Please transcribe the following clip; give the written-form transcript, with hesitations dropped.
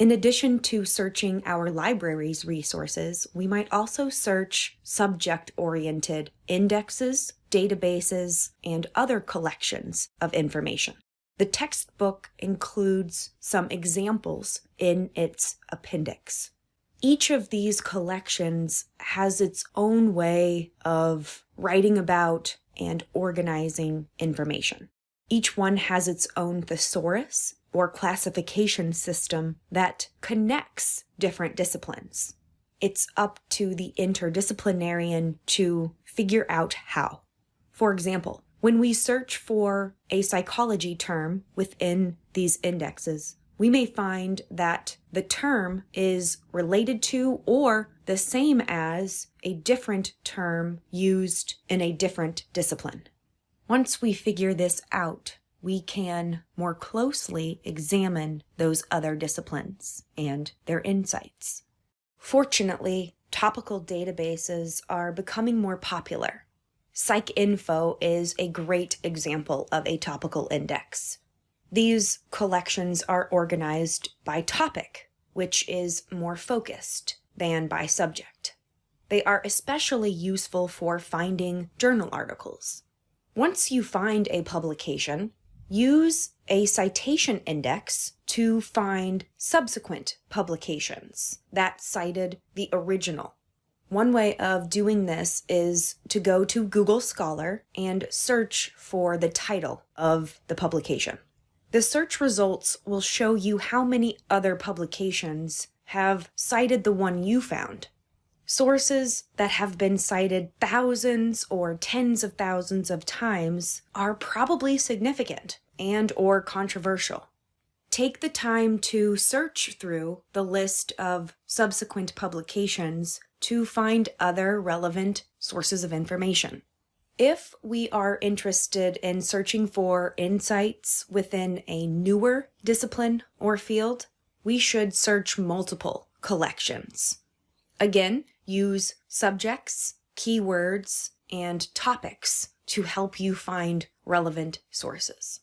In addition to searching our library's resources, we might also search subject-oriented indexes, databases, and other collections of information. The textbook includes some examples in its appendix. Each of these collections has its own way of writing about and organizing information. Each one has its own thesaurus, or classification system that connects different disciplines. It's up to the interdisciplinarian to figure out how. For example, when we search for a psychology term within these indexes, we may find that the term is related to or the same as a different term used in a different discipline. Once we figure this out, we can more closely examine those other disciplines and their insights. Fortunately, topical databases are becoming more popular. PsycInfo is a great example of a topical index. These collections are organized by topic, which is more focused than by subject. They are especially useful for finding journal articles. Once you find a publication, use a citation index to find subsequent publications that cited the original. One way of doing this is to go to Google Scholar and search for the title of the publication. The search results will show you how many other publications have cited the one you found. Sources that have been cited thousands or tens of thousands of times are probably significant and or controversial. Take the time to search through the list of subsequent publications to find other relevant sources of information. If we are interested in searching for insights within a newer discipline or field, we should search multiple collections. Again, use subjects, keywords, and topics to help you find relevant sources.